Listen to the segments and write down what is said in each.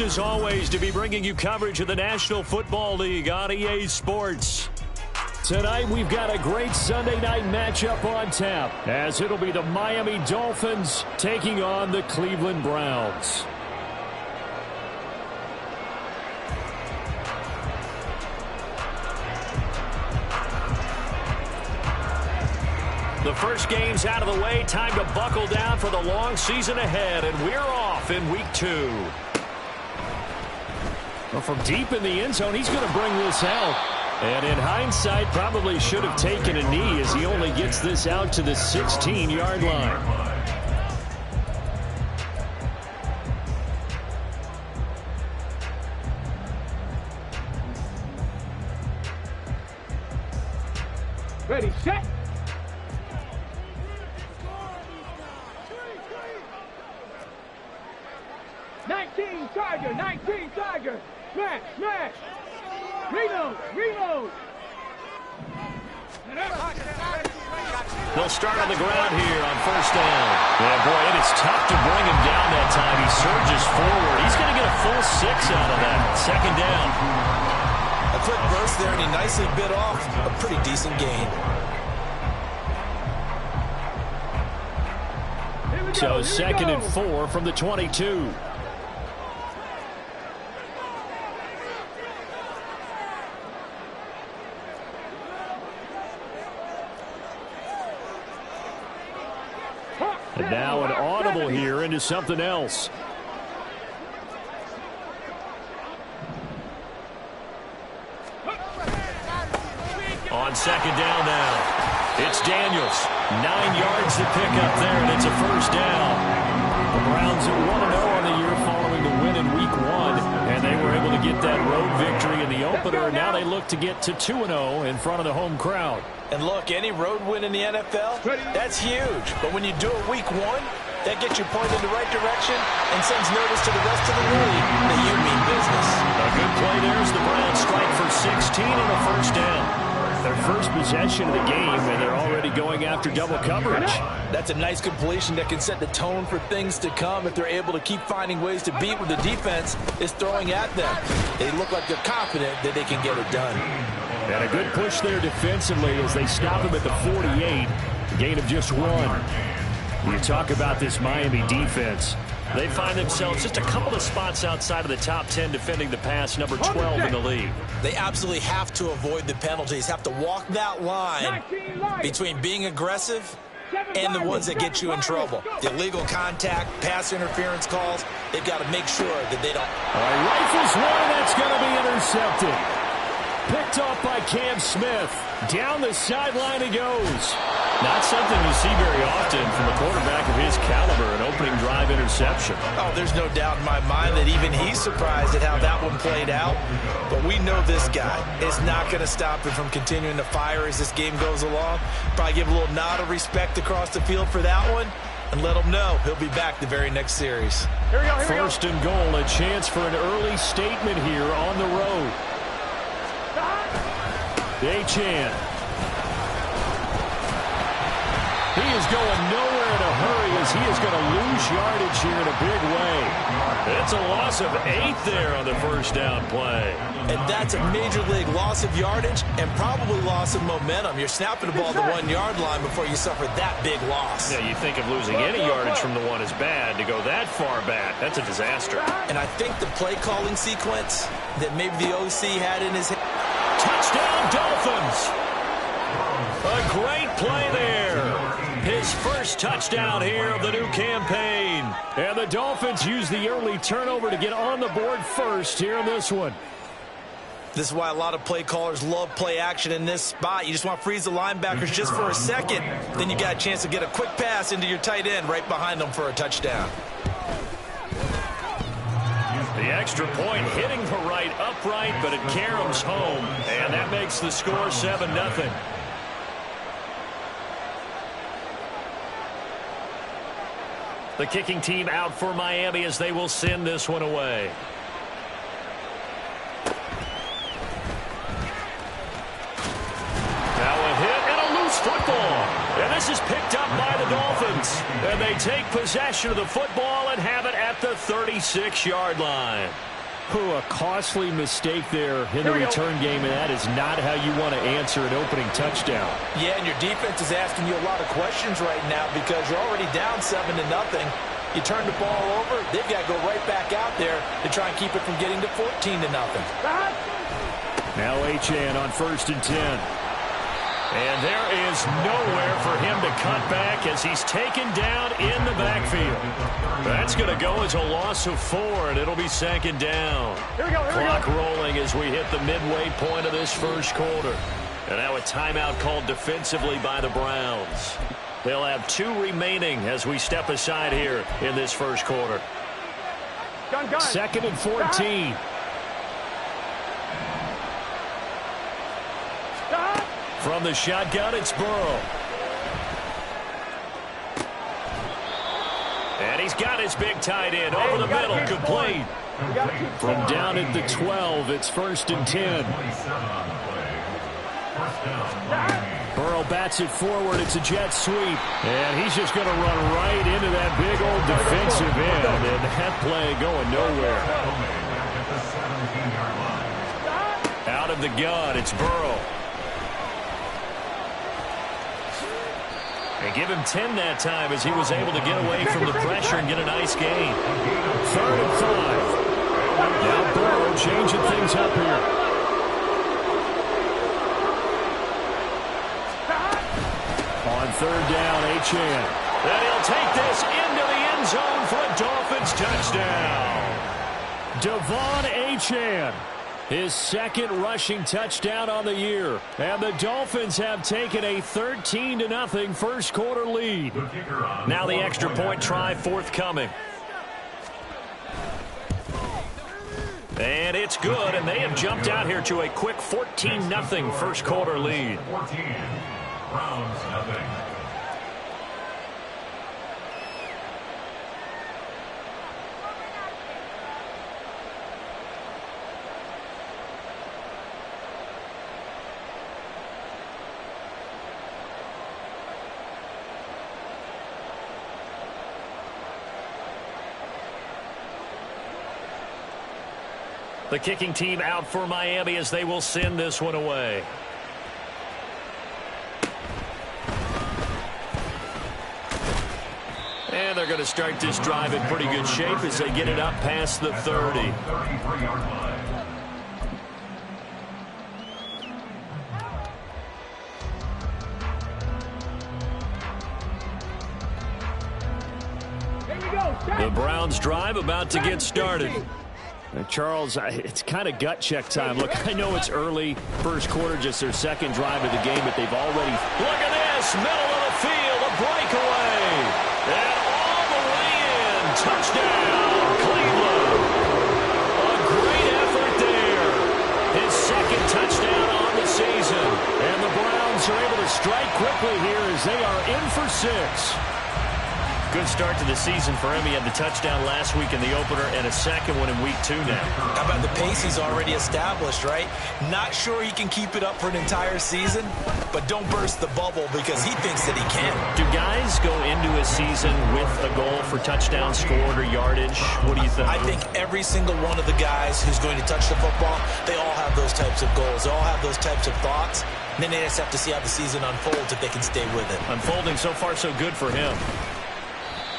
As always, to be bringing you coverage of the National Football League on EA Sports. Tonight, we've got a great Sunday night matchup on tap, as it'll be the Miami Dolphins taking on the Cleveland Browns. The first game's out of the way. Time to buckle down for the long season ahead, and we're off in week 2. Well, from deep in the end zone, he's going to bring this out. And in hindsight, probably should have taken a knee as he only gets this out to the 16-yard line. Ready, set. Charger, 19 Charger. Smash, smash. Reload, reload. They'll start on the ground here on first down. Yeah, boy, it is tough to bring him down that time. He surges forward. He's going to get a full 6 out of that. Second down. A quick burst there, and he nicely bit off a pretty decent gain. So second and 4 from the 22. And now an audible here into something else. On second down now, it's Daniels. 9 yards to pick up there, and it's a first down. The Browns are 1-0 on the year following the win in week 1, and they were able to get that road victory in the opener. Now they look to get to 2-0 in front of the home crowd. And look, any road win in the NFL, that's huge. But when you do it week 1, that gets you pointed in the right direction and sends notice to the rest of the league that you mean business. A good play there as the Browns strike for 16 and a first down. Their first possession of the game, and they're already going after double coverage. That's a nice completion that can set the tone for things to come if they're able to keep finding ways to beat what the defense is throwing at them. They look like they're confident that they can get it done. And a good push there defensively as they stop him at the 48. A gain of just 1. You talk about this Miami defense. They find themselves just a couple of spots outside of the top 10 defending the pass, number 12 in the league. They absolutely have to avoid the penalties, have to walk that line between being aggressive and the ones that get you in trouble. The illegal contact, pass interference calls, they've got to make sure that they don't. All right, rifles one, that's going to be intercepted. Picked off by Cam Smith. Down the sideline he goes. Not something you see very often from a quarterback of his caliber, an opening drive interception. Oh, there's no doubt in my mind that even he's surprised at how that one played out. But we know this guy is not going to stop him from continuing to fire as this game goes along. Probably give a little nod of respect across the field for that one and let him know he'll be back the very next series. Here we go, here we go. First and goal, a chance for an early statement here on the road. Achane. He is going nowhere in a hurry as he is going to lose yardage here in a big way. It's a loss of 8 there on the first down play. And that's a major league loss of yardage and probably loss of momentum. You're snapping the ball at the 1-yard line before you suffer that big loss. Yeah, you think of losing any yardage from the 1 is bad. To go that far back, that's a disaster. And I think the play calling sequence that maybe the OC had in his head. Touchdown, Dolphins. A great play there. His first touchdown here of the new campaign. And the Dolphins use the early turnover to get on the board first here in this one. This is why a lot of play callers love play action in this spot. You just want to freeze the linebackers just for a second. Then you got a chance to get a quick pass into your tight end right behind them for a touchdown. The extra point hitting the right upright, but it caroms home. And that makes the score 7-0. The kicking team out for Miami as they will send this one away. Now a hit and a loose football. And This is picked up by the Dolphins. And they take possession of the football and have it at the 36-yard line. A costly mistake there in the return game, and that is not how you want to answer an opening touchdown. Yeah, and your defense is asking you a lot of questions right now because you're already down 7-0. You turn the ball over, they've got to go right back out there to try and keep it from getting to 14-0. Now Achane on 1st and 10. And there is nowhere for him to cut back as he's taken down in the backfield. That's going to go as a loss of 4, and it'll be 2nd down. Clock rolling as we hit the midway point of this first quarter. And now a timeout called defensively by the Browns. They'll have 2 remaining as we step aside here in this first quarter. 2nd and 14. From the shotgun, it's Burrow. And he's got his big tight end over the middle, complete. From down at the 12, it's 1st and 10. Burrow bats it forward. It's a jet sweep. And he's just going to run right into that big old defensive end. And that play going nowhere. Out of the gun, it's Burrow. And give him 10 that time as he was able to get away from the pressure and get a nice gain. 3rd and 5. Now Burrow changing things up here. On 3rd down, Achane. And he'll take this into the end zone for a Dolphins touchdown. Devon Achane. His 2nd rushing touchdown on the year. And the Dolphins have taken a 13-0 first quarter lead. Now the extra point try forthcoming. And it's good, and they have jumped out here to a quick 14-0 first quarter lead. 14, Browns nothing. The kicking team out for Miami as they will send this one away. And they're going to start this drive in pretty good shape as they get it up past the 30. 33-yard line. The Browns drive about to get started. Charles, it's kind of gut check time. Look, I know it's early, first quarter, just their 2nd drive of the game, but they've already... Look at this, middle of the field, a breakaway. And all the way in, touchdown, Cleveland. A great effort there. His 2nd touchdown on the season. And the Browns are able to strike quickly here as they are in for 6. Good start to the season for him. He had the touchdown last week in the opener and a 2nd one in week 2 now. How about the pace he's already established, right? Not sure he can keep it up for an entire season, but don't burst the bubble because he thinks that he can. Do guys go into a season with a goal for touchdown scored or yardage? What do you think? I think every single one of the guys who's going to touch the football, they all have those types of goals. They all have those types of thoughts. And then they just have to see how the season unfolds if they can stay with it. Unfolding so far so good for him.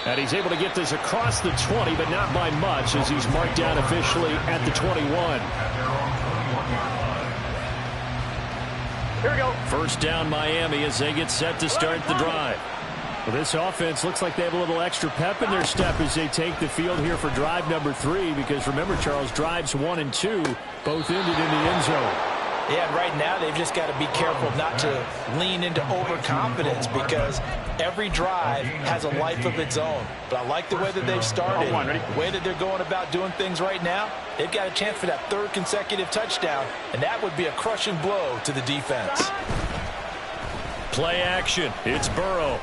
And he's able to get this across the 20, but not by much as he's marked down officially at the 21. Here we go. 1st down Miami as they get set to start the drive. Well, this offense looks like they have a little extra pep in their step as they take the field here for drive number 3 because remember, Charles, drives 1 and 2 both ended in the end zone. Yeah, and right now they've just got to be careful not to lean into overconfidence because every drive has a life of its own. But I like the way that they've started, the way that they're going about doing things right now. They've got a chance for that 3rd consecutive touchdown, and that would be a crushing blow to the defense. Play action. It's Burrow.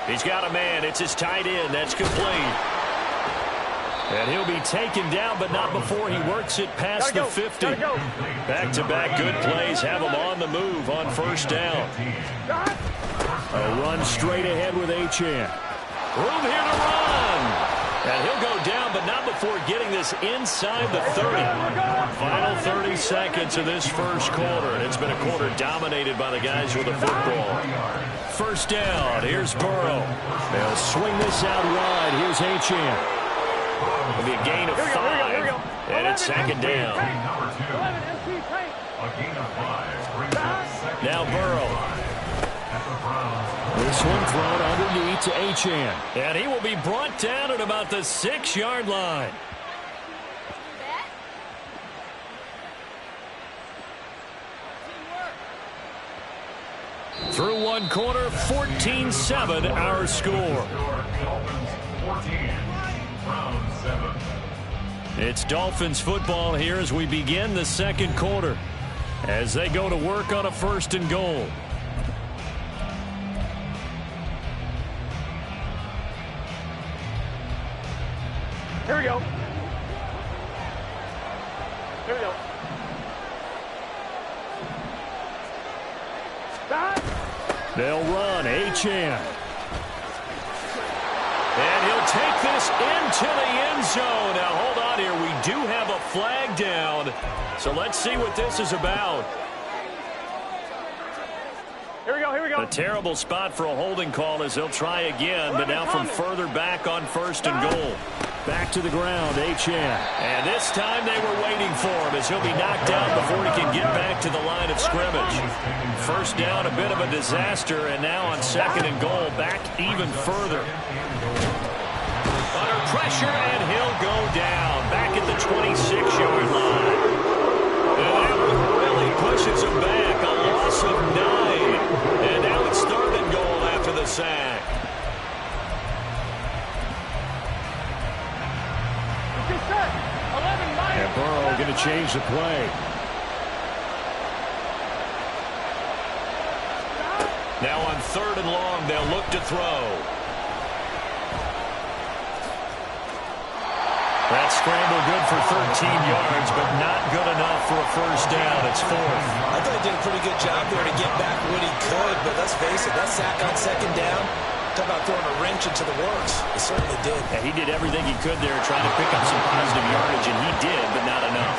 He's got a man. It's his tight end. That's complete. And he'll be taken down, but not before he works it past the 50. Back-to-back good plays have him on the move on 1st down. A run straight ahead with Achane. Room here to run. And he'll go down, but not before getting this inside the 30. Final 30 seconds of this first quarter, and it's been a quarter dominated by the guys with the football. First down, here's Burrow. They'll swing this out wide. Here's Achane. It'll be a gain of 5, and it's second down. Now Burrow. This one thrown underneath to Achane. And he will be brought down at about the 6-yard line. Through one quarter, 14-7 our score. It's Dolphins football here as we begin the second quarter, as they go to work on a 1st and goal. Here we go. Here we go. Stop. They'll run. Achane. And he'll take this into the end zone. Now, hold on here. We do have a flag down. So let's see what this is about. Here we go, here we go. A terrible spot for a holding call as they'll try again, but now from further back on 1st and goal. Back to the ground, Achane. And this time they were waiting for him as he'll be knocked out before he can get back to the line of scrimmage. First down, a bit of a disaster, and now on 2nd and goal, back even further. Under pressure, and he'll go down. Back at the 26-yard line. And that one really pushes him back. A loss of 9. And now it's 3rd and goal after the sack. And Burrow going to change the play. Now on 3rd and long, they'll look to throw. That scramble good for 13 yards, but not good enough for a first down. It's 4th. I thought he did a pretty good job there to get back what he could, but let's face it, that sack on 2nd down, talk about throwing a wrench into the works. He certainly did. Yeah, he did everything he could there, trying to pick up some positive yardage, and he did, but not enough.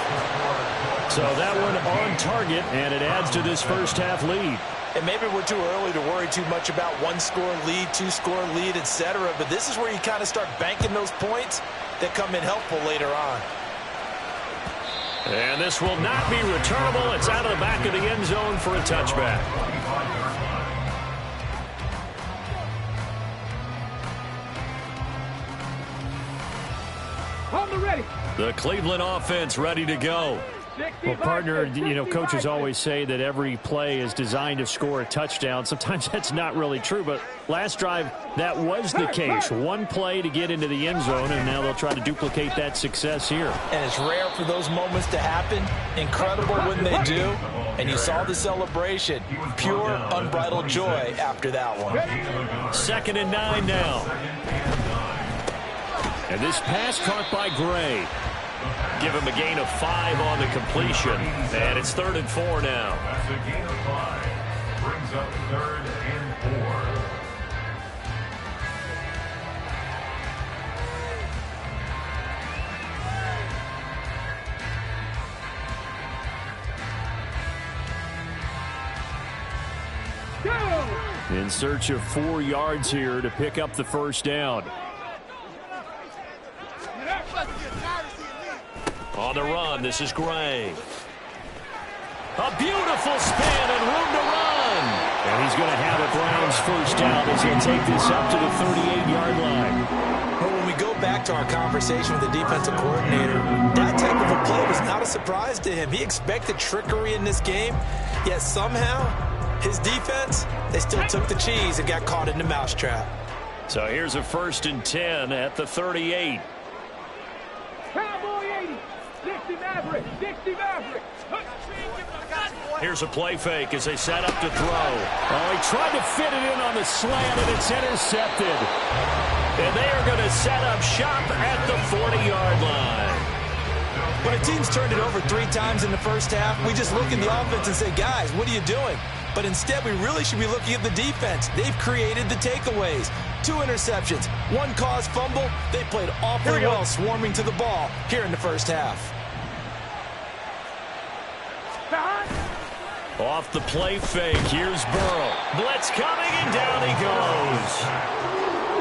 So that one on target, and it adds to this first half lead. And maybe we're too early to worry too much about 1-score lead, 2-score lead, etc. But this is where you kind of start banking those points that come in helpful later on. And this will not be returnable. It's out of the back of the end zone for a touchback. On the ready. The Cleveland offense ready to go. Well, partner, you know, coaches always say that every play is designed to score a touchdown. Sometimes that's not really true, but last drive, that was the case. One play to get into the end zone, and now they'll try to duplicate that success here. And it's rare for those moments to happen. Incredible when they do. And you saw the celebration. Pure, unbridled joy after that one. 2nd and 9 now. And this pass caught by Gray. Give him a gain of 5 on the completion. And it's 3rd and 4 now. That's a gain of 5. Brings up 3rd and 4. In search of 4 yards here to pick up the first down. On the run, this is Gray. A beautiful spin and room to run. And he's going to have a Browns first down as he'll take this up to the 38-yard line. But when we go back to our conversation with the defensive coordinator, that type of a play was not a surprise to him. He expected trickery in this game, yet somehow his defense, they still took the cheese and got caught in the mousetrap. So here's a 1st and 10 at the 38. Cowboy 80. 60 Maverick. 60 Maverick. Here's a play fake as they set up to throw. Oh, he tried to fit it in on the slant, and it's intercepted. And they are going to set up shop at the 40-yard line. When a team's turned it over 3 times in the first half, we just look at the offense and say, guys, what are you doing? But instead, we really should be looking at the defense. They've created the takeaways. 2 interceptions, 1 caused fumble. They played awfully well swarming to the ball here in the first half. Off the play fake, here's Burrow. Blitz coming, and down he goes.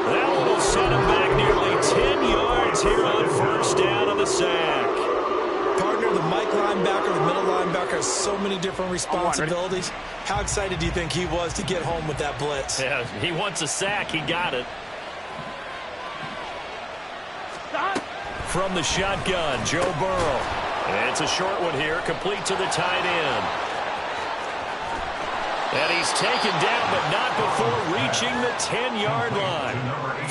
That one will set him back nearly 10 yards here on first down on the sack. Partner, the Mike linebacker, the middle linebacker has so many different responsibilities. How excited do you think he was to get home with that blitz? Yeah, he wants a sack. He got it. From the shotgun, Joe Burrow. And it's a short one here, complete to the tight end. And he's taken down, but not before reaching the 10-yard line.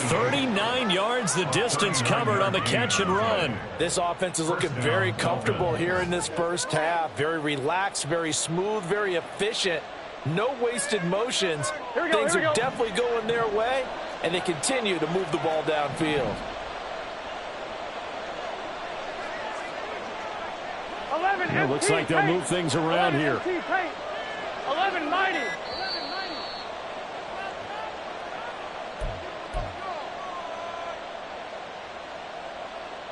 39 yards the distance covered on the catch and run. This offense is looking very comfortable here in this first half. Very relaxed, very smooth, very efficient. No wasted motions. Things are definitely going their way, and they continue to move the ball downfield. 11 It looks like they'll move things around here. 11 mighty.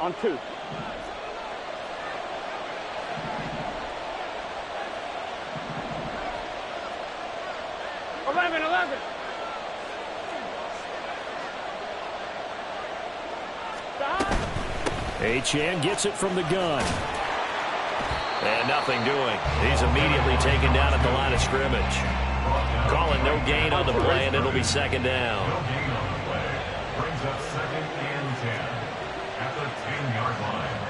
On 2. Eleven. Achane gets it from the gun. And nothing doing. He's immediately taken down at the line of scrimmage. Calling no gain on the play, and it'll be second down. No gain on the play. Brings up 2nd and 10 at the 10-yard line.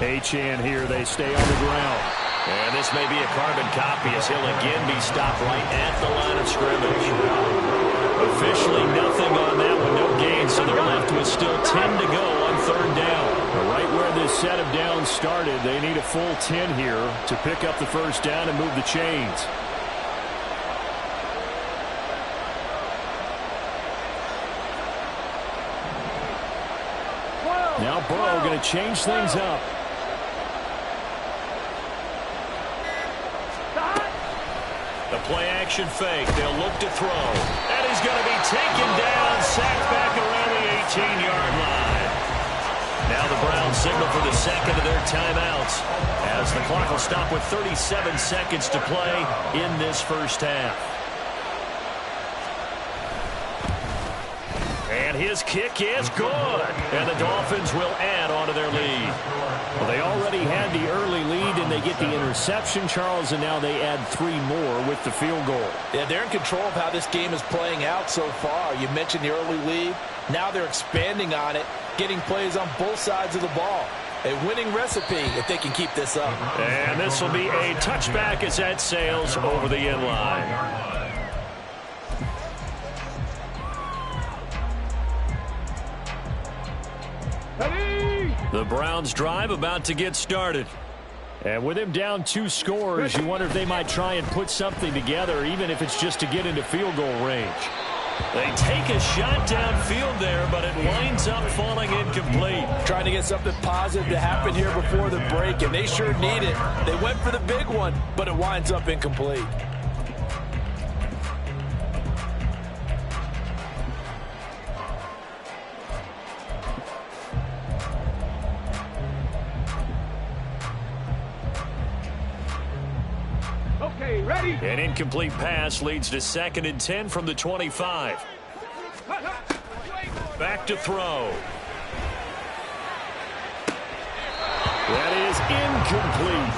Achane here, they stay on the ground. And this may be a carbon copy as he'll again be stopped right at the line of scrimmage. Officially nothing on that one, no gain, so they're left with still 10 to go on 3rd down. Right where this set of downs started, they need a full 10 here to pick up the first down and move the chains. Now Burrow going to change things up. The play-action fake. They'll look to throw. And he's going to be taken down, sacked back around the 18-yard line. Now the Browns signal for the second of their timeouts as the clock will stop with 37 seconds to play in this first half. And his kick is good. And the Dolphins will add on to their lead. Well, they already had the early lead, and they get the interception, Charles, and now they add 3 more with the field goal. Yeah, they're in control of how this game is playing out so far. You mentioned the early lead. Now they're expanding on it, getting plays on both sides of the ball. A winning recipe if they can keep this up. And this will be a touchback as that sails over the end line. The Browns drive about to get started. And with him down 2 scores, you wonder if they might try and put something together, even if it's just to get into field goal range. They take a shot downfield there, but it winds up falling incomplete. Trying to get something positive to happen here before the break, and they sure need it. They went for the big one, but it winds up incomplete. Ready? An incomplete pass leads to 2nd and 10 from the 25. Back to throw. That is incomplete.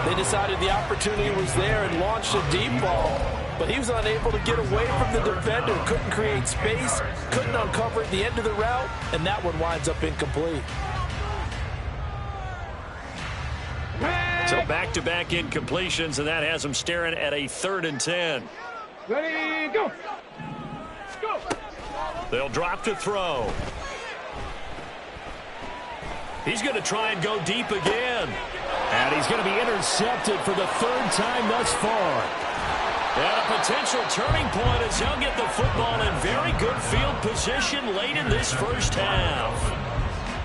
They decided the opportunity was there and launched a deep ball, but he was unable to get away from the defender. Couldn't create space, couldn't uncover at the end of the route, and that one winds up incomplete. So back-to-back incompletions, and that has them staring at a 3rd and 10. Ready, go. Go. They'll drop to throw. He's going to try and go deep again. And he's going to be intercepted for the third time thus far. And a potential turning point as he'll get the football in very good field position late in this first half.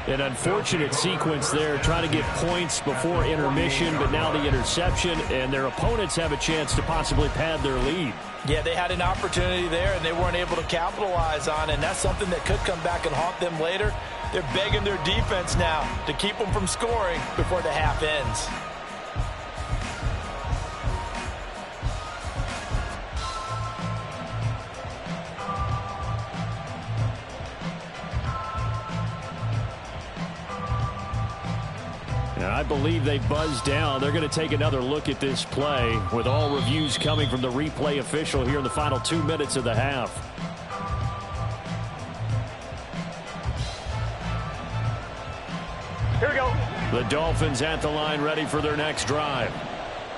An unfortunate sequence there, trying to get points before intermission, but now the interception, and their opponents have a chance to possibly pad their lead. Yeah, they had an opportunity there, and they weren't able to capitalize on it, and that's something that could come back and haunt them later. They're begging their defense now to keep them from scoring before the half ends. I believe they buzzed down. They're going to take another look at this play with all reviews coming from the replay official here in the final 2 minutes of the half. Here we go. The Dolphins at the line ready for their next drive.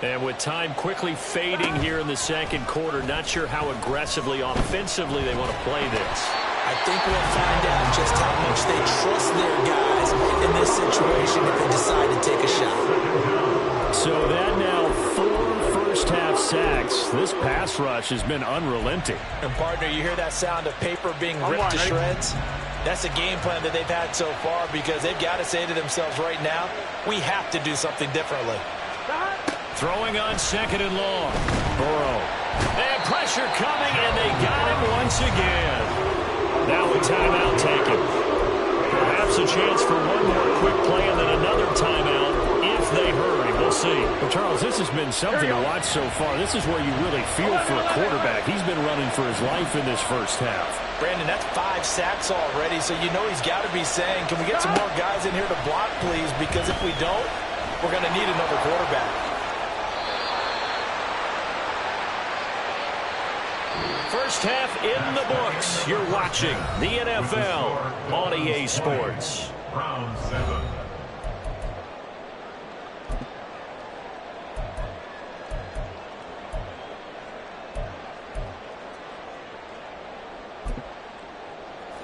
And with time quickly fading here in the second quarter, not sure how aggressively, offensively they want to play this. I think we'll find out just how much they trust their guys in this situation if they decide to take a shot. So that now 4 first-half sacks. This pass rush has been unrelenting. And, partner, you hear that sound of paper being ripped to shreds? That's a game plan that they've had so far because they've got to say to themselves right now, we have to do something differently. Throwing on second and long. Burrow. And pressure coming, and they got him once again. Now a timeout taken. Perhaps a chance for one more quick play and then another timeout if they hurry. We'll see. Well, Charles, this has been something to watch so far. This is where you really feel for a quarterback. He's been running for his life in this first half. Brandon, that's 5 sacks already, so you know he's got to be saying, can we get some more guys in here to block, please? Because if we don't, we're going to need another quarterback. First half in the books. You're watching the NFL on EA Sports. Round 7.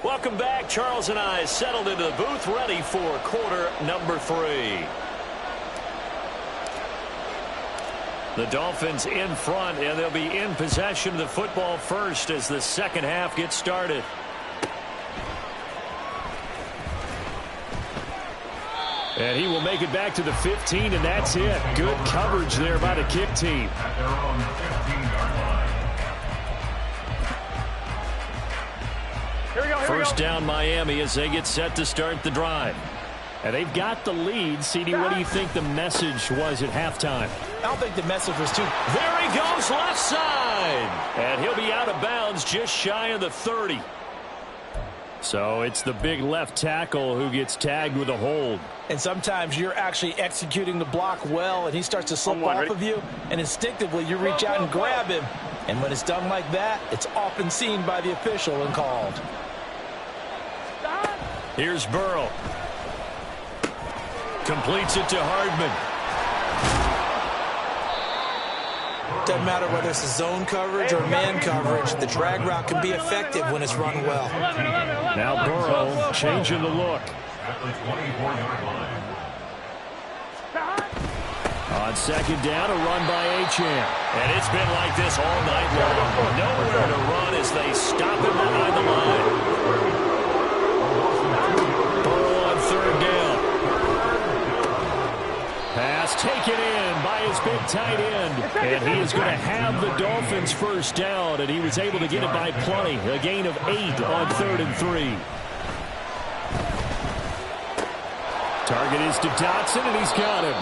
Welcome back. Charles and I settled into the booth, ready for quarter number 3. The Dolphins in front, and they'll be in possession of the football first as the second half gets started. And he will make it back to the 15, and that's it. Good coverage there by the kick team. At their own 15-yard line. Here we go. First down Miami as they get set to start the drive. And they've got the lead. CD, what do you think the message was at halftime? I don't think the message was too... There he goes, left side. And he'll be out of bounds just shy of the 30. So it's the big left tackle who gets tagged with a hold. And sometimes you're actually executing the block well, and he starts to slip off of you, and instinctively you reach out and grab him. And when it's done like that, it's often seen by the official and called. Here's Burrow. Completes it to Hardman. Doesn't matter whether it's a zone coverage or man coverage, the drag route can be effective when it's run well. Now Burrow changing the look. At the 24-yard line. On second down, a run by Achane. And it's been like this all night long. Nowhere to run as they stop him behind the line. Burrow on third down. Pass taken in by his big tight end. And he is going to have the Dolphins first down, and he was able to get it by plenty. A gain of 8 on 3rd and 3. Target is to Dotson, and he's got him.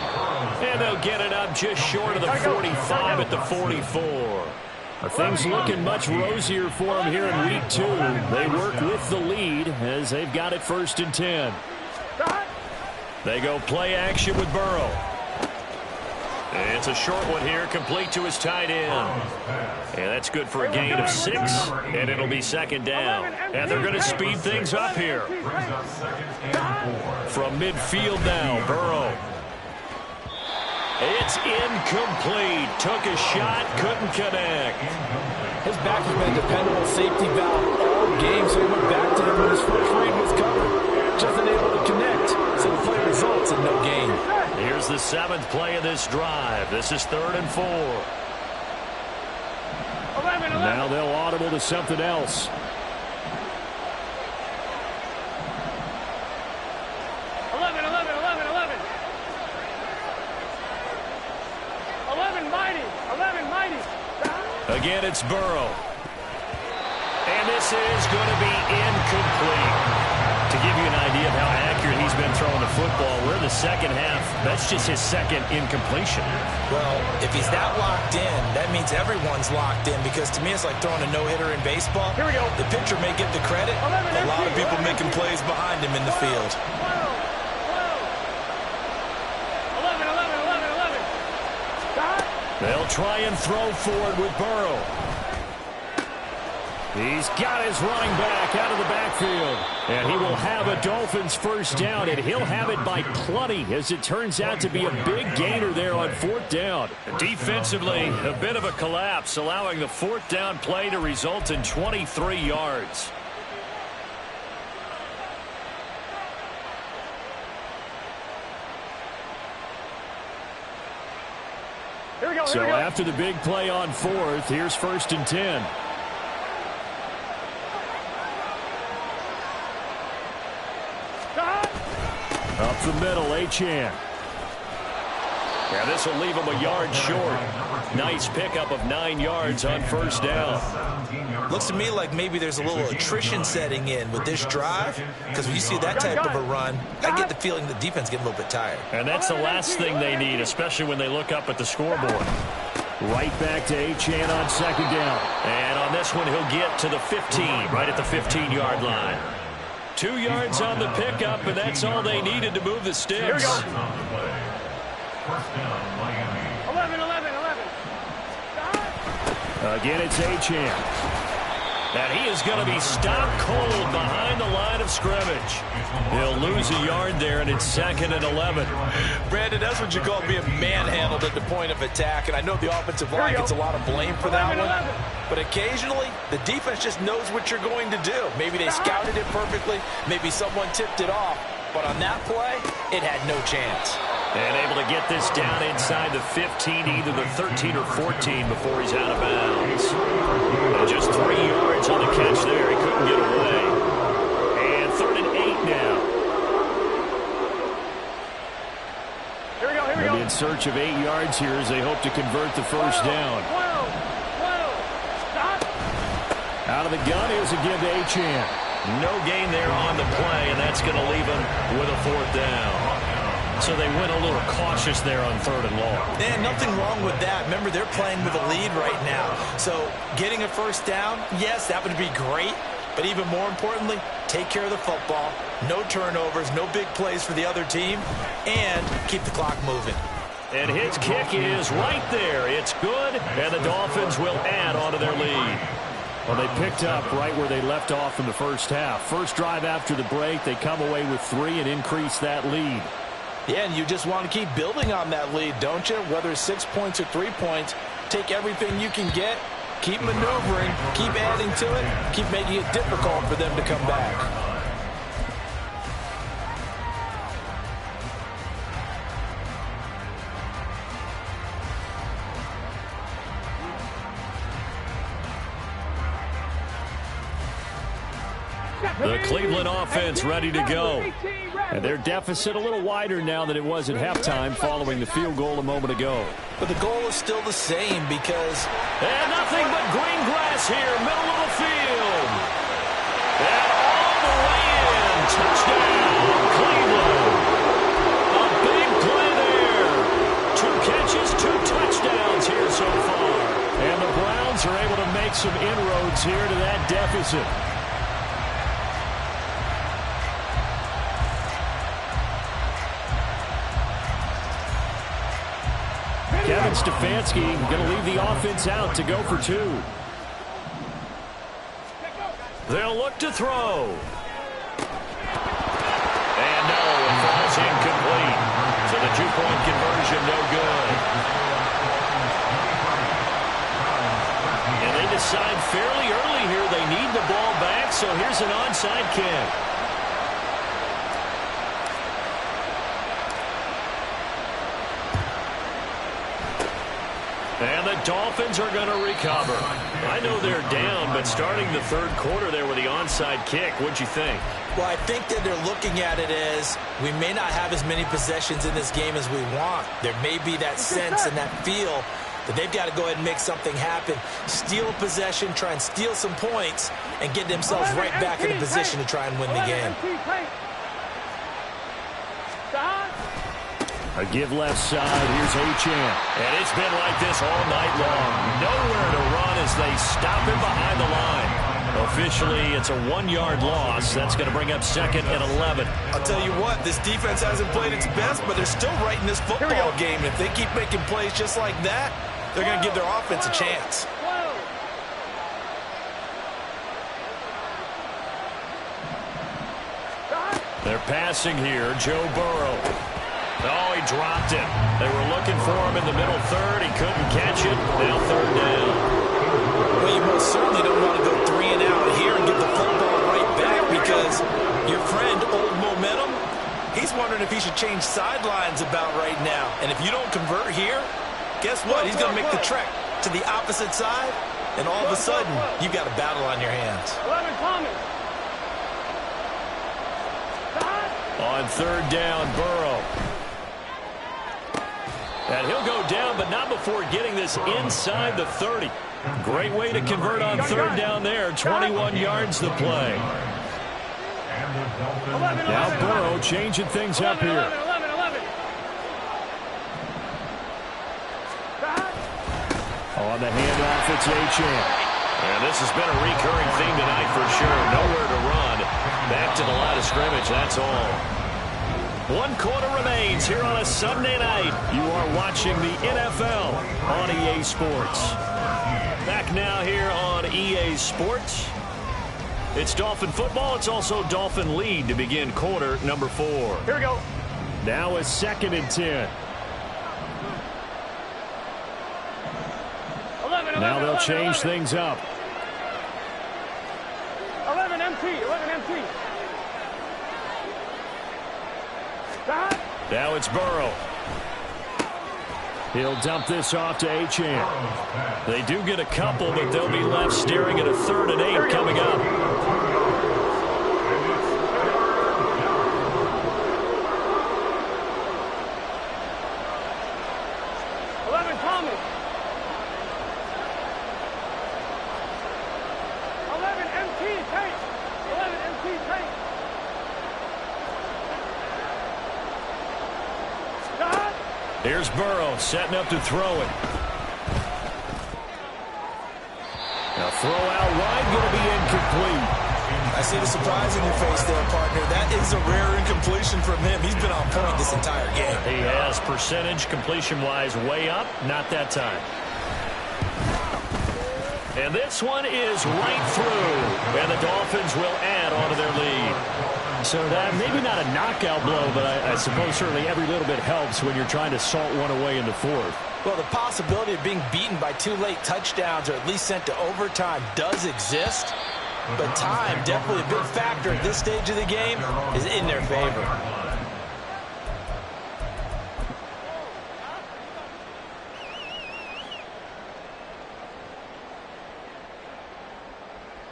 And they'll get it up just short of the 45 at the 44. Things looking much rosier for them here in week 2. They work with the lead as they've got it 1st and 10. They go play action with Burrow. It's a short one here, complete to his tight end. And that's good for a gain of 6, and it'll be second down. And they're going to speed things up here. From midfield now, Burrow. It's incomplete. Took a shot, couldn't connect. His back has been a dependable safety valve all game, so he went back to him when his first read was covered. Just unable to connect, so the play results in no gain. Here's the the 7th play of this drive. This is 3rd and 4. 11. Now they'll audible to something else. 11. 11 mighty. 11 mighty. Again, it's Burrow. And this is going to be incomplete. To give you an idea of how accurate he's been throwing the football, we're in the second half. That's just his second incompletion. Well, if he's that locked in, that means everyone's locked in, because to me it's like throwing a no-hitter in baseball. Here we go. The pitcher may get the credit, but a lot of people making plays behind him in the field. 11. They'll try and throw forward with Burrow. He's got his running back out of the backfield. And he will have a Dolphins first down, and he'll have it by plenty, as it turns out to be a big gainer there on 4th down. Defensively, a bit of a collapse, allowing the 4th down play to result in 23 yards. Here we go. So after the big play on 4th, here's 1st and 10. Up the middle, Achane. Yeah, this will leave him a yard short. Nice pickup of 9 yards on 1st down. Looks to me like maybe there's a little attrition setting in with this drive, because when you see that type of a run, I get the feeling the defense getting a little bit tired. And that's the last thing they need, especially when they look up at the scoreboard. Right back to Achane on 2nd down. And on this one, he'll get to the 15, right at the 15-yard line. 2 yards on the pickup, and that's all they needed to move the sticks. Here we go. 11. 11. Again, it's Achane. And he is going to be stopped cold behind the line of scrimmage. He'll lose a yard there, and it's 2nd and 11. Brandon, that's what you call being manhandled at the point of attack, and I know the offensive line gets a lot of blame for that one. But occasionally, the defense just knows what you're going to do. Maybe they scouted it perfectly. Maybe someone tipped it off. But on that play, it had no chance. And able to get this down inside the 15, either the 13 or 14 before he's out of bounds. And just 3 yards on the catch there. He couldn't get away. And 3rd and 8 now. Here we go. Here we They'll go. be in search of 8 yards here as they hope to convert the first down. Stop. Out of the gun, here's again to Achane. No gain there on the play, and that's going to leave him with a 4th down. So they went a little cautious there on 3rd and long. And nothing wrong with that. Remember, they're playing with a lead right now. So getting a first down, yes, that would be great. But even more importantly, take care of the football. No turnovers, no big plays for the other team, and keep the clock moving. And his kick is right there. It's good, and the Dolphins will add on to their lead. Well, they picked up right where they left off in the first half. First drive after the break, they come away with 3 and increase that lead. Yeah, and you just want to keep building on that lead, don't you? Whether it's 6 points or 3 points, take everything you can get, keep maneuvering, keep adding to it, keep making it difficult for them to come back. The Cleveland offense ready to go. And their deficit a little wider now than it was at halftime following the field goal a moment ago. But the goal is still the same because... And nothing but green grass here, middle of the field. And all the way in. Touchdown, Cleveland. A big play there. 2 catches, 2 touchdowns here so far. And the Browns are able to make some inroads here to that deficit. Kevin Stefanski going to leave the offense out to go for 2. They'll look to throw. And no, it falls incomplete. So the 2-point conversion, no good. And they decide fairly early here they need the ball back, so here's an onside kick. Dolphins are going to recover. I know they're down, but starting the third quarter there with the onside kick, what'd you think? Well, I think that they're looking at it as we may not have as many possessions in this game as we want. There may be that sense and that feel that they've got to go ahead and make something happen. Steal a possession, try and steal some points, and get themselves right back in a position to try and win the game. A give left side. Here's Achane. And it's been like this all night long. Nowhere to run as they stop him behind the line. Officially, it's a 1-yard loss. That's going to bring up 2nd and 11. I'll tell you what, this defense hasn't played its best, but they're still right in this football game. And if they keep making plays just like that, they're going to give their offense a chance. They're passing here. Joe Burrow. Oh, he dropped it. They were looking for him in the middle third. He couldn't catch it. Now 3rd down. Well, you most certainly don't want to go 3 and out here and get the football right back because your friend, Old Momentum, he's wondering if he should change sidelines about right now. And if you don't convert here, guess what? He's going to make the trek to the opposite side, and all of a sudden, you've got a battle on your hands. 11 Thomas. On 3rd down, Burrow. And he'll go down, but not before getting this inside the 30. Great way to convert on 3rd down there. 21 yards to play. Now Burrow changing things up here. 11. On the handoff, it's Achane. And this has been a recurring theme tonight for sure. Nowhere to run. Back to the line of scrimmage, that's all. 1 quarter remains here on a Sunday night. You are watching the NFL on EA Sports. Back now here on EA Sports. It's Dolphin football. It's also Dolphin lead to begin quarter number 4. Here we go. Now a 2nd and 10. 11, Now they'll 11, change 11. things up. 11 MT. Now it's Burrow. He'll dump this off to Achane. They do get a couple, but they'll be left staring at a 3rd and 8 coming up. 11 Thomas. 11 MT Tate. 11 MT Tate. Here's Burrow setting up to throw it. Now throw out wide, going to be incomplete. I see the surprise in your face there, partner. That is a rare incompletion from him. He's been on point this entire game. He has percentage completion-wise way up. Not that time. And this one is right through. And the Dolphins will add on to their lead. So that maybe not a knockout blow, but I suppose certainly every little bit helps when you're trying to salt one away in the 4th. Well, the possibility of being beaten by 2 late touchdowns or at least sent to overtime does exist. But time, definitely a big factor at this stage of the game, is in their favor.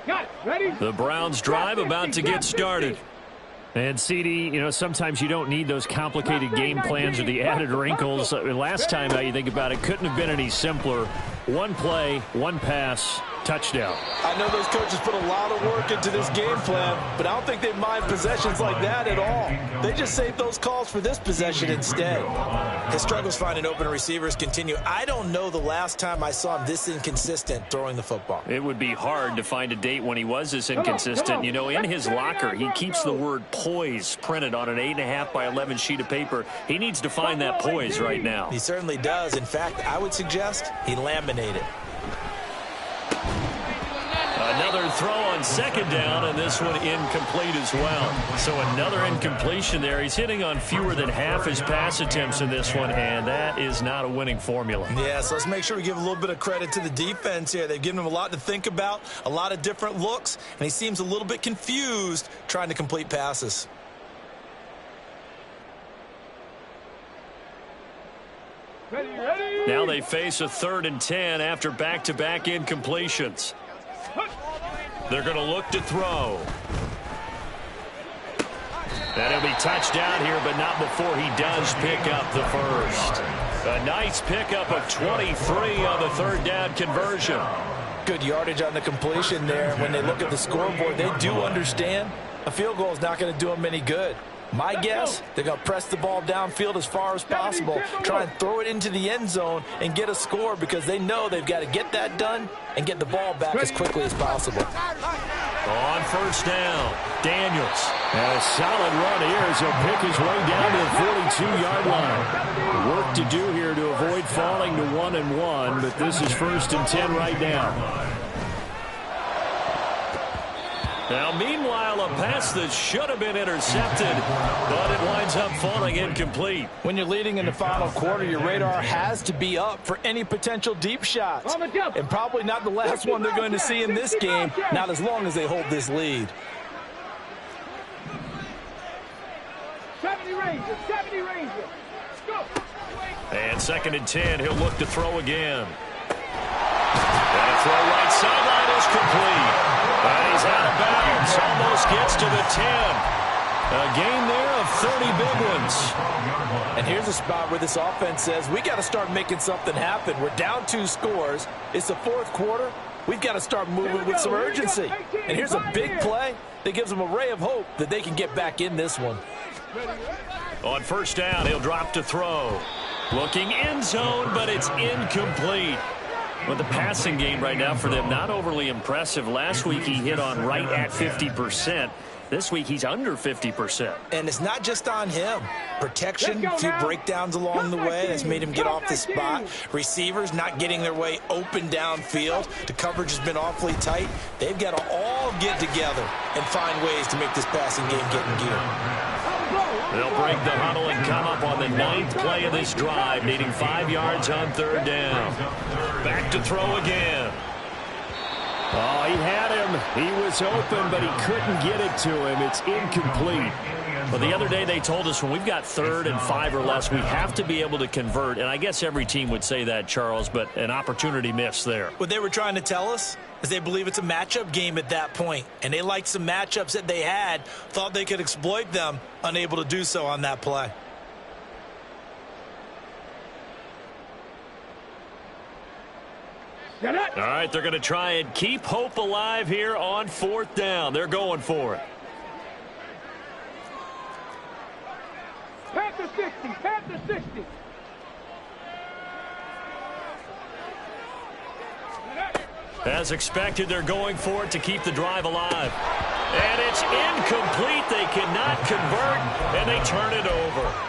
Got it. Ready? The Browns drive about to get started. And, CD, you know, sometimes you don't need those complicated game plans or the added wrinkles. Last time, now you think about it, couldn't have been any simpler. 1 play, 1 pass, touchdown. I know those coaches put a lot of work into this game plan, but I don't think they mind possessions like that at all. They just save those calls for this possession instead. His struggles finding open receivers continue. I don't know the last time I saw him this inconsistent throwing the football. It would be hard to find a date when he was this inconsistent. You know, in his locker, he keeps the word poise printed on an 8.5 by 11 sheet of paper. He needs to find that poise right now. He certainly does. In fact, I would suggest he laminate it. Another throw on 2nd down, and this one incomplete as well. So another incompletion there. He's hitting on fewer than half his pass attempts in this one, and that is not a winning formula. Yeah, so let's make sure we give a little bit of credit to the defense here. They've given him a lot to think about, a lot of different looks, and he seems a little bit confused trying to complete passes. Ready? Now they face a 3rd and 10 after back-to-back incompletions. They're going to look to throw. And he'll be touched down here, but not before he does pick up the first. A nice pickup of 23 on the 3rd down conversion. Good yardage on the completion there. When they look at the scoreboard, they do understand a field goal is not going to do them any good. My guess, they're going to press the ball downfield as far as possible, try and throw it into the end zone and get a score because they know they've got to get that done and get the ball back as quickly as possible. On 1st down, Daniels. And a solid run here as he'll pick his way down to the 42-yard line. Work to do here to avoid falling to 1-1, but this is 1st and 10 right now. Now, meanwhile, a pass that should have been intercepted, but it winds up falling incomplete. When you're leading in the final quarter, your radar has to be up for any potential deep shots. And probably not the last one they're going to see in this game, not as long as they hold this lead. 70 Rangers, 70 Rangers. Go. And 2nd and 10, he'll look to throw again. And a throw right sideline is complete. And he's out of bounds, almost gets to the 10. A gain there of 30 big ones. And here's a spot where this offense says, we got to start making something happen. We're down 2 scores. It's the 4th quarter. We've got to start moving with some urgency. And here's a big play that gives them a ray of hope that they can get back in this one. On 1st down, he'll drop to throw. Looking end zone, but it's incomplete. But the passing game right now for them, not overly impressive. Last week he hit on right at 50%. This week he's under 50%. And it's not just on him. Protection, a few breakdowns along the way that's made him get off the spot. Receivers not getting their way open downfield. The coverage has been awfully tight. They've got to all get together and find ways to make this passing game get in gear. They'll break the huddle and come up on the 9th play of this drive, needing 5 yards on 3rd down. Back to throw again. Oh, he had him. He was open, but he couldn't get it to him. It's incomplete. Well, the other day they told us when we've got 3rd and 5 or less, we have to be able to convert. And I guess every team would say that, Charles, but an opportunity missed there. What they were trying to tell us is they believe it's a matchup game at that point. And they liked some matchups that they had, thought they could exploit them, unable to do so on that play. All right, they're going to try and keep hope alive here on 4th down. They're going for it. Panther 60, Panther 60. As expected, they're going for it to keep the drive alive. And it's incomplete. They cannot convert, and they turn it over.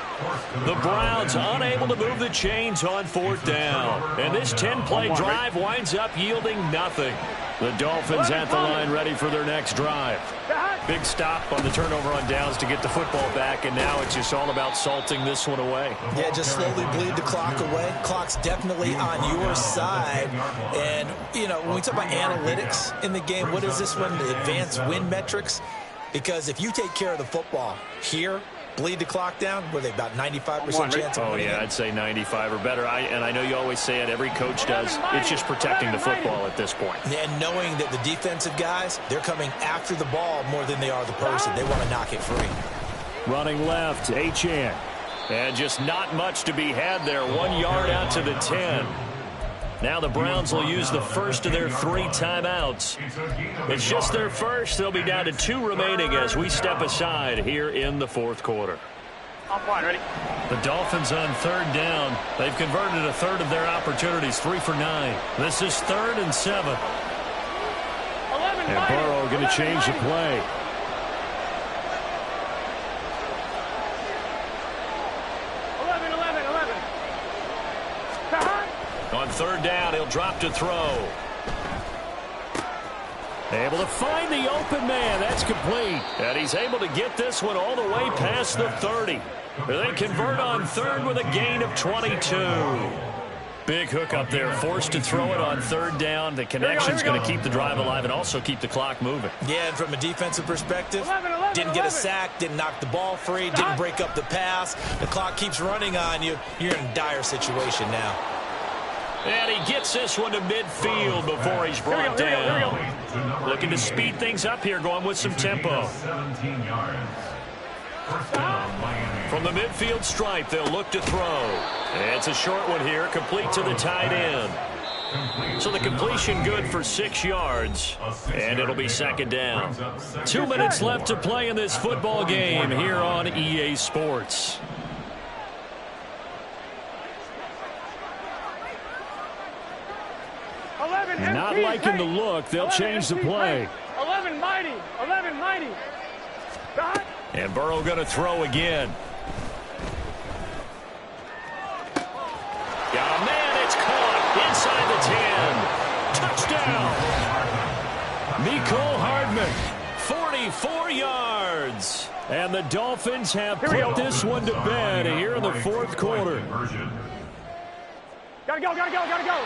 The Browns unable to move the chains on 4th down. And this 10-play drive winds up yielding nothing. The Dolphins at the line ready for their next drive. Big stop on the turnover on downs to get the football back, and now it's just all about salting this one away. Yeah, just slowly bleed the clock away. Clock's definitely on your side. And, you know, when we talk about analytics in the game, what is this one? The advanced win metrics? Because if you take care of the football here, bleed the clock down, were they about 95% chance of winning? Oh, yeah, I'd say 95 or better. And I know you always say it, every coach does. It's just protecting the football at this point. And knowing that the defensive guys, they're coming after the ball more than they are the person. They want to knock it free. Running left, Achane. And just not much to be had there. 1 yard out to the 10. Now the Browns will use the first of their 3 timeouts. It's just their first. They'll be down to 2 remaining as we step aside here in the 4th quarter. On point, ready? The Dolphins on 3rd down. They've converted a 1/3 of their opportunities, 3 for 9. This is 3rd and 7. 11, And Burrow going to change the play. On 3rd down, he'll drop to throw. Able to find the open man. That's complete. And he's able to get this one all the way past the 30. They convert on 3rd with a gain of 22. Big hook up there. Forced to throw it on 3rd down. The connection's going to keep the drive alive and also keep the clock moving. Yeah, and from a defensive perspective, didn't get a sack, didn't knock the ball free, didn't break up the pass. The clock keeps running on you. You're in a dire situation now. And he gets this one to midfield before he's brought down. Looking to speed things up here, going with some tempo. 17 yards. First down, Miami. From the midfield stripe, they'll look to throw. It's a short one here, complete to the tight end. So the completion good for 6 yards, and it'll be second down. 2 minutes left to play in this football game here on EA Sports. Not liking the look. They'll change the play. 11 mighty. 11 mighty. And Burrow going to throw again. Oh, man, it's caught inside the 10. Touchdown. Mecole Hardman, 44 yards. And the Dolphins have put this one to bed here in the fourth quarter. Gotta go, gotta go, gotta go.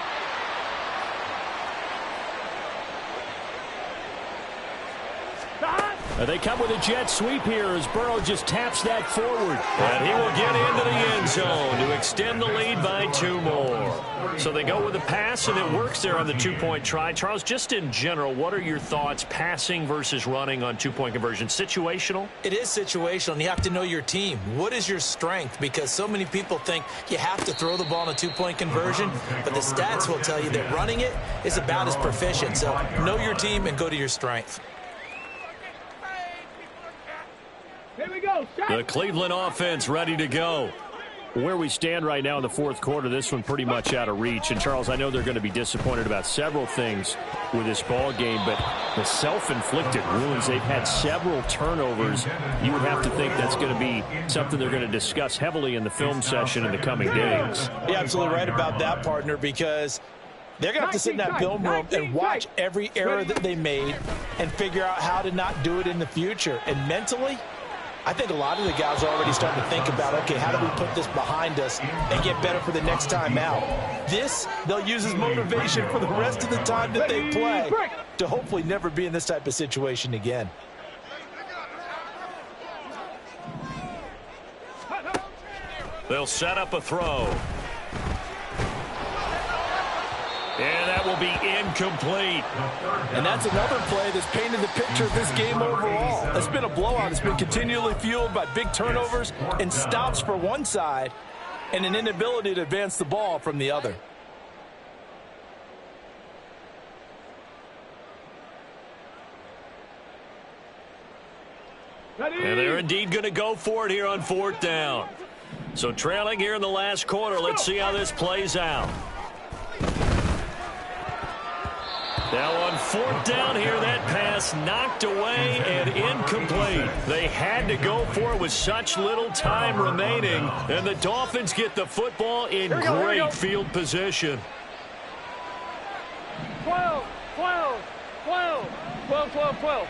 They come with a jet sweep here as Burrow just taps that forward. And he will get into the end zone to extend the lead by 2 more. So they go with a pass, and it works there on the 2-point try. Charles, just in general, what are your thoughts passing versus running on 2-point conversion? Situational? It is situational, and you have to know your team. What is your strength? Because so many people think you have to throw the ball in a 2-point conversion, but the stats will tell you that running it is about as proficient. So know your team and go to your strength. Here we go. The Cleveland offense ready to go. Where we stand right now in the fourth quarter, this one pretty much out of reach. And, Charles, I know they're going to be disappointed about several things with this ball game, but the self-inflicted wounds, they've had several turnovers. You would have to think that's going to be something they're going to discuss heavily in the film session in the coming days. You're absolutely right about that, partner, because they're going to have to sit in that film room and watch every error that they made and figure out how to not do it in the future. And mentally, I think a lot of the guys are already starting to think about, okay, how do we put this behind us and get better for the next time out? This, they'll use as motivation for the rest of the time that they play to hopefully never be in this type of situation again. They'll set up a throw. And that will be incomplete. And that's another play that's painted the picture of this game overall. It's been a blowout. It's been continually fueled by big turnovers and stops for one side and an inability to advance the ball from the other. And they're indeed going to go for it here on 4th down. So trailing here in the last quarter, let's see how this plays out. Now on 4th down here, that pass knocked away and incomplete. They had to go for it with such little time remaining, and the Dolphins get the football in great field position. 12, 12, 12, 12, 12, 12.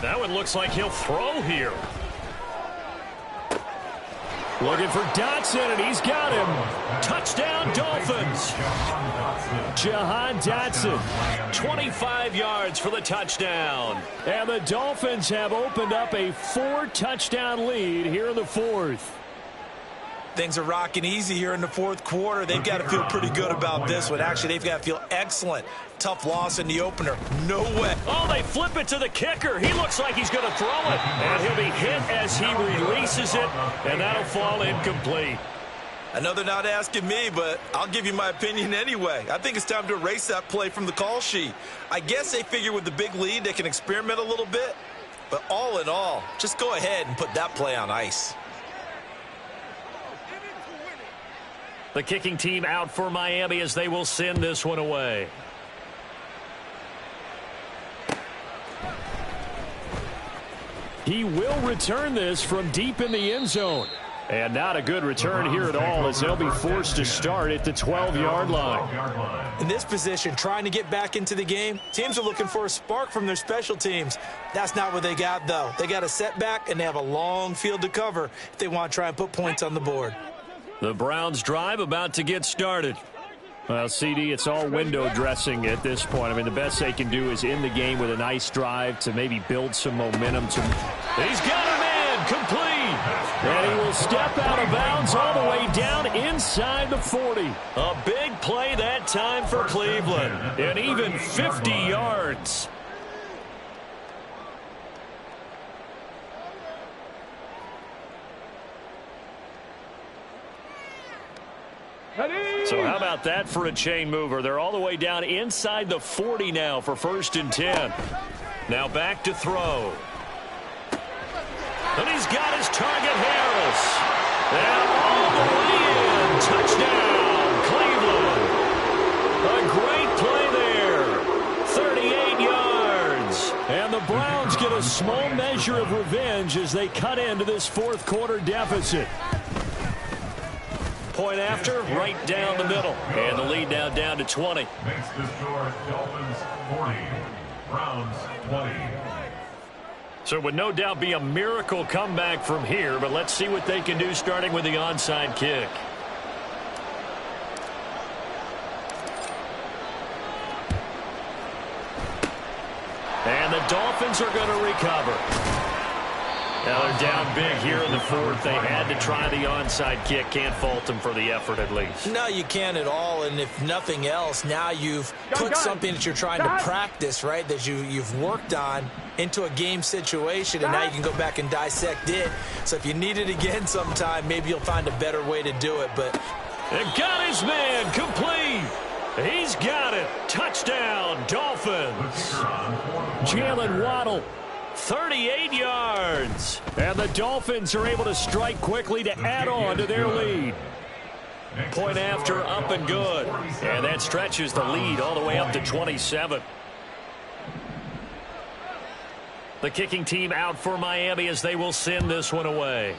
That one looks like he'll throw here. Looking for Dotson, and he's got him. Touchdown, Dolphins. Jahan Dotson, 25 yards for the touchdown. And the Dolphins have opened up a 4-touchdown lead here in the fourth. Things are rocking easy here in the fourth quarter. They've got to feel pretty good about this one. Actually, they've got to feel excellent. Tough loss in the opener. No way. Oh, they flip it to the kicker. He looks like he's going to throw it. And he'll be hit as he releases it, and that'll fall incomplete. I know they're not asking me, but I'll give you my opinion anyway. I think it's time to erase that play from the call sheet. I guess they figure with the big lead they can experiment a little bit. But all in all, just go ahead and put that play on ice. The kicking team out for Miami as they will send this one away. He will return this from deep in the end zone. And not a good return here at all as they'll be forced to start at the 12-yard line. In this position, trying to get back into the game, teams are looking for a spark from their special teams. That's not what they got, though. They got a setback, and they have a long field to cover if they want to try and put points on the board. The Browns drive about to get started. Well, CD, it's all window dressing at this point. I mean, the best they can do is end the game with a nice drive to maybe build some momentum. He's got him in. down, complete. And he will step out of bounds all the way down inside the 40. A big play that time for Cleveland. And even 50 yards. So how about that for a chain mover? They're all the way down inside the 40 now for 1st and 10. Now back to throw. And he's got his target, Harris. And all the way in. Touchdown, Cleveland. A great play there. 38 yards. And the Browns get a small measure of revenge as they cut into this 4th quarter deficit. Point after, right down the middle. And the lead now down to 20. Makes the score Dolphins 40, Browns 20. So it would no doubt be a miracle comeback from here, but let's see what they can do starting with the onside kick. And the Dolphins are going to recover. Now they're down big here in the 4th. They had to try the onside kick. Can't fault them for the effort at least. No, you can't at all. And if nothing else, now you've put something that you're trying to practice, right, that you've worked on into a game situation, and now you can go back and dissect it. So if you need it again sometime, maybe you'll find a better way to do it. But and got his man complete. He's got it. Touchdown, Dolphins. Jalen Waddle. 38 yards. And the Dolphins are able to strike quickly to add on to their lead. Point after, up and good. And that stretches the lead all the way up to 27. The kicking team out for Miami as they will send this one away.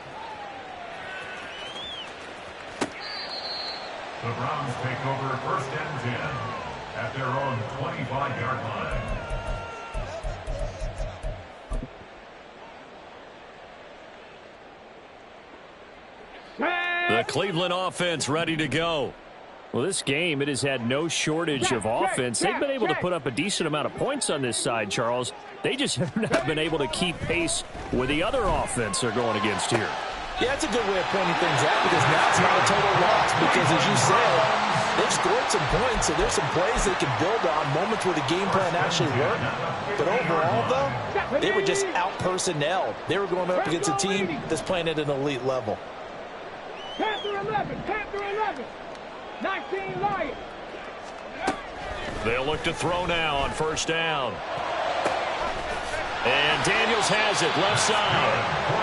The Browns take over 1st and 10 at their own 25-yard line. The Cleveland offense ready to go. Well, this game, it has had no shortage of offense. They've been able to put up a decent amount of points on this side, Charles. They just have not been able to keep pace with the other offense they're going against here. yeah, that's a good way of pointing things out, because now it's not a total loss. Because as you said, they've scored some points, so there's some plays they can build on, moments where the game plan actually worked. But overall, though, they were just out-personnelled. They were going up against a team that's playing at an elite level. Panther 11, Panther 11, 19 Lions. They'll look to throw now on 1st down. And Daniels has it, left side.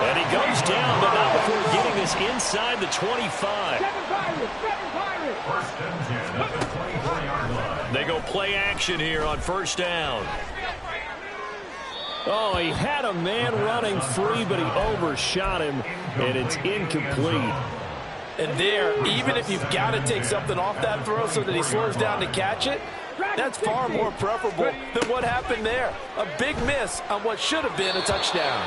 And he goes down, but not before getting this inside the 25. 7 Pirates, 7 Pirates. 1st and 10 at the 24-yard line. They go play action here on 1st down. Oh, he had a man running free, but he overshot him, and it's incomplete. And there, even if you've got to take something off that throw so that he slows down to catch it, that's far more preferable than what happened there. A big miss on what should have been a touchdown.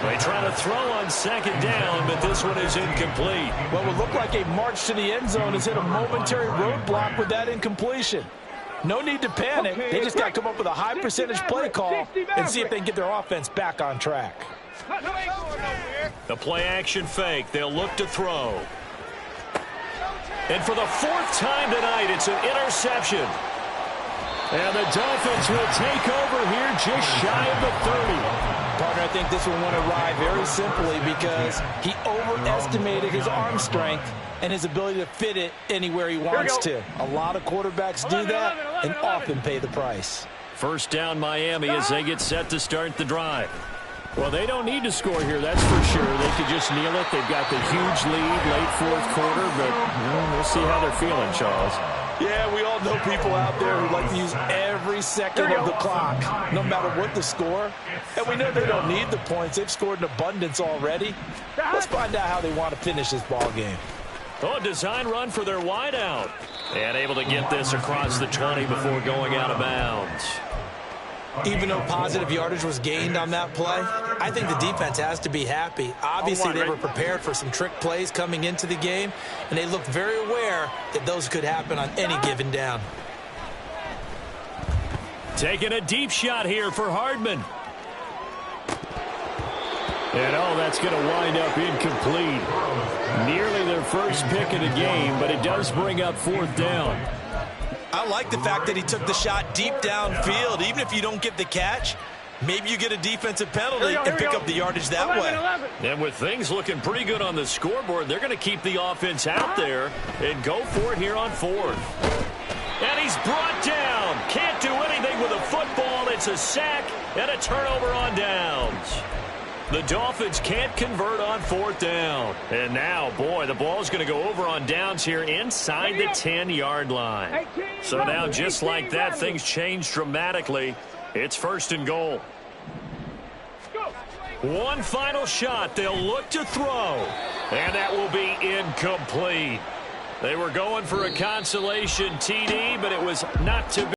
They try to throw on 2nd down, but this one is incomplete. What would look like a march to the end zone has hit a momentary roadblock with that incompletion. No need to panic. They just got to come up with a high percentage play call and see if they can get their offense back on track. The play action fake. They'll look to throw. And for the 4th time tonight, it's an interception. And the Dolphins will take over here just shy of the 30. Partner, I think this one went awry very simply because he overestimated his arm strength and his ability to fit it anywhere he wants to. A lot of quarterbacks do that and often pay the price. 1st down Miami as they get set to start the drive. Well, they don't need to score here, that's for sure. They could just kneel it. They've got the huge lead late 4th quarter, but we'll see how they're feeling, Charles. Yeah, we all know people out there who like to use every second of the clock, no matter what the score. And we know they don't need the points. They've scored in abundance already. Let's find out how they want to finish this ball game. Oh, design run for their wideout. And able to get this across the 20 before going out of bounds. Even though positive yardage was gained on that play, I think the defense has to be happy. Obviously, they were prepared for some trick plays coming into the game, and they looked very aware that those could happen on any given down. Taking a deep shot here for Hardman. And that's going to wind up incomplete. Nearly their first pick of the game, but it does bring up 4th down. I like the fact that he took the shot deep downfield. Even if you don't get the catch, maybe you get a defensive penalty and pick up the yardage that way. And with things looking pretty good on the scoreboard, they're going to keep the offense out there and go for it here on 4th. And he's brought down. Can't do anything with a football. It's a sack and a turnover on downs. The Dolphins can't convert on 4th down. And now, boy, the ball's going to go over on downs here inside the 10-yard line. So now, just like that, things change dramatically. It's 1st and goal. One final shot. They'll look to throw. And that will be incomplete. They were going for a consolation TD, but it was not to be.